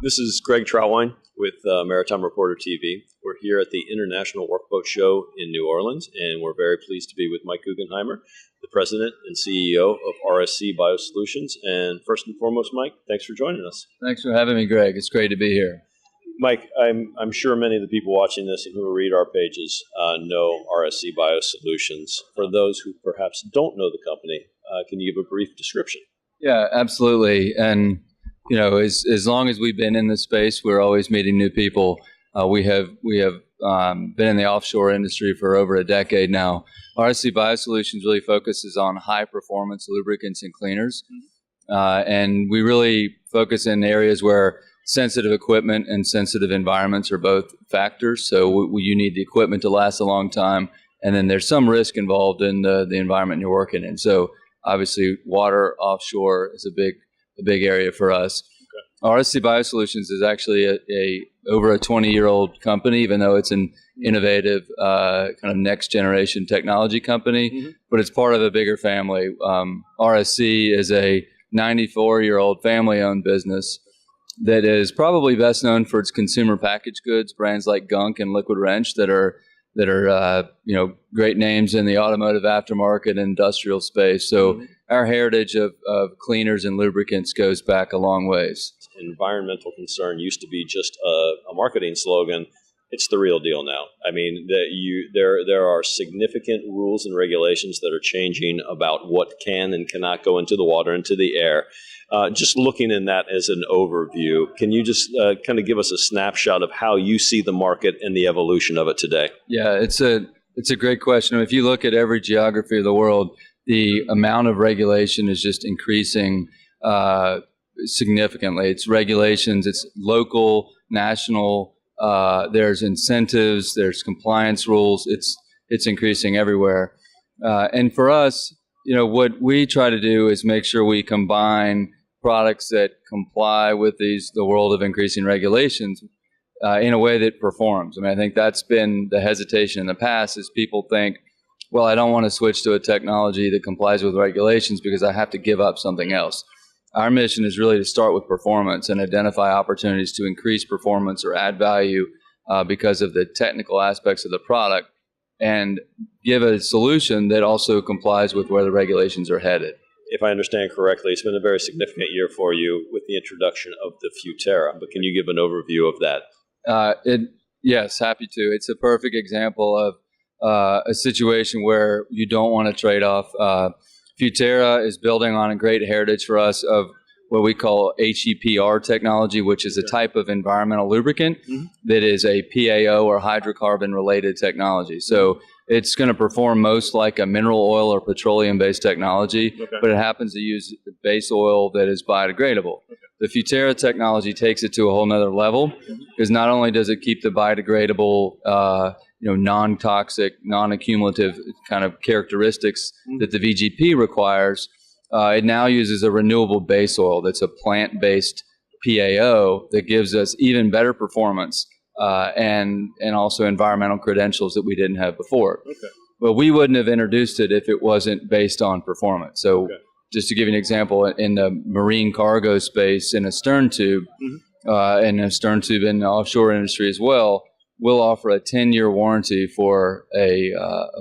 This is Greg Trautwein with Maritime Reporter TV. We're here at the International Workboat Show in New Orleans, and we're very pleased to be with Mike Guggenheimer, the President and CEO of RSC Bio Solutions. And first and foremost, Mike, thanks for joining us. Thanks for having me, Greg. It's great to be here. Mike, I'm sure many of the people watching this and who read our pages know RSC Bio Solutions. For those who perhaps don't know the company, can you give a brief description? Yeah, absolutely. And you know, as long as we've been in this space, we're always meeting new people. We have been in the offshore industry for over a decade now. RSC Bio Solutions really focuses on high performance lubricants and cleaners, and we really focus in areas where sensitive equipment and sensitive environments are both factors. So you need the equipment to last a long time, and then there's some risk involved in the environment you're working in. So obviously, water offshore is a big area for us. Okay. RSC Bio Solutions is actually over a 20-year-old company, even though it's an innovative kind of next generation technology company, but it's part of a bigger family. RSC is a 94-year-old family-owned business that is probably best known for its consumer packaged goods, brands like Gunk and Liquid Wrench that are great names in the automotive aftermarket and industrial space. So our heritage of cleaners and lubricants goes back a long ways. Environmental concern used to be just a marketing slogan. It's the real deal now. I mean, there are significant rules and regulations that are changing about what can and cannot go into the water, into the air. Just looking in that as an overview, can you just kind of give us a snapshot of how you see the market and the evolution of it today? Yeah, it's a great question. If you look at every geography of the world, the amount of regulation is just increasing significantly. It's regulations, it's local, national, there's incentives, there's compliance rules. It's increasing everywhere. And for us, you know, what we try to do is make sure we combine products that comply with the world of increasing regulations in a way that performs. I mean, I think that's been the hesitation in the past is people think, well, I don't want to switch to a technology that complies with regulations because I have to give up something else. Our mission is really to start with performance and identify opportunities to increase performance or add value because of the technical aspects of the product and give a solution that also complies with where the regulations are headed. If I understand correctly, it's been a very significant year for you with the introduction of the Futera, but can you give an overview of that? Yes, happy to. It's a perfect example of a situation where you don't want to trade off. Futera is building on a great heritage for us of what we call HEPR technology, which is a type of environmental lubricant that is a PAO or hydrocarbon related technology. So it's going to perform most like a mineral oil or petroleum-based technology, but it happens to use base oil that is biodegradable. The Futera technology takes it to a whole nother level because not only does it keep the biodegradable non-toxic, non-accumulative kind of characteristics that the VGP requires, it now uses a renewable base oil that's a plant-based PAO that gives us even better performance and also environmental credentials that we didn't have before. But we wouldn't have introduced it if it wasn't based on performance. So just to give you an example, in the marine cargo space, in a stern tube, and a stern tube in the offshore industry as well, we'll offer a 10-year warranty for a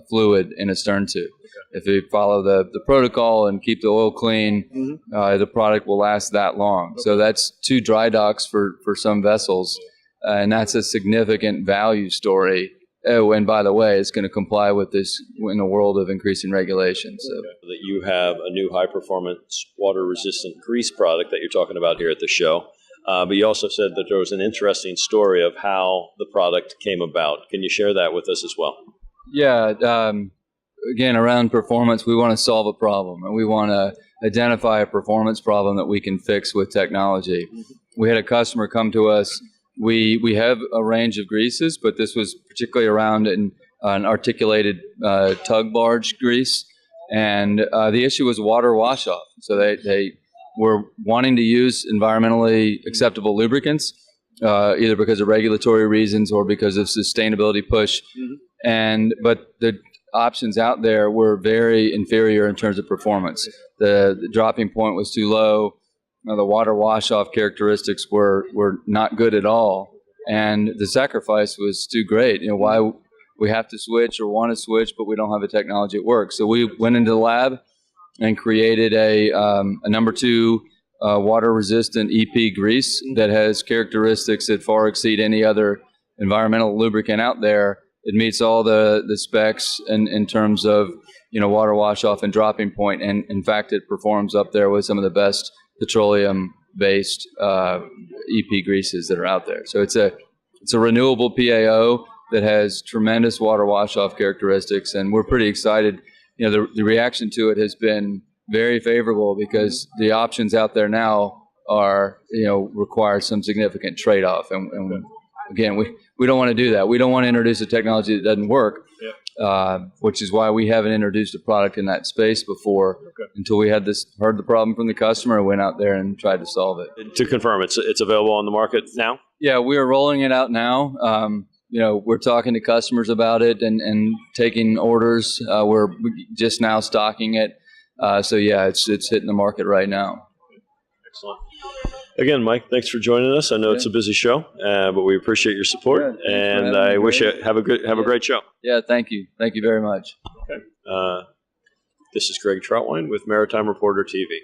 fluid in a stern tube. If you follow the protocol and keep the oil clean, the product will last that long. So that's 2 dry docks for some vessels, and that's a significant value story. Oh, and by the way, it's going to comply with this in the world of increasing regulations. So. That you have a new high-performance water-resistant grease product that you're talking about here at the show. But you also said that there was an interesting story of how the product came about. Can you share that with us as well? Yeah. Again, around performance, we want to solve a problem, and we want to identify a performance problem that we can fix with technology. We had a customer come to us. We have a range of greases, but this was particularly around an articulated tug barge grease, and the issue was water wash-off. So they were wanting to use environmentally acceptable lubricants, either because of regulatory reasons or because of sustainability push, but the options out there were very inferior in terms of performance. The dropping point was too low. the water wash-off characteristics were not good at all, and the sacrifice was too great. Why we have to switch or want to switch, but we don't have the technology that works. So we went into the lab and created a number 2 water-resistant EP grease that has characteristics that far exceed any other environmental lubricant out there. It meets all the specs in terms of water wash-off and dropping point, and in fact, it performs up there with some of the best petroleum-based EP greases that are out there. So it's a renewable PAO that has tremendous water wash-off characteristics, and we're pretty excited. The reaction to it has been very favorable because the options out there now are require some significant trade-off, and again, we don't want to do that. We don't want to introduce a technology that doesn't work. Which is why we haven't introduced a product in that space before until we heard the problem from the customer and went out there and tried to solve it. To confirm, it's available on the market now? Yeah, we are rolling it out now. We're talking to customers about it and taking orders. We're just now stocking it. So yeah, it's hitting the market right now. Excellent. Again, Mike, thanks for joining us. I know it's a busy show, but we appreciate your support, and I wish you have a great show. Yeah, thank you. Thank you very much. Okay. This is Greg Troutwine with Maritime Reporter TV.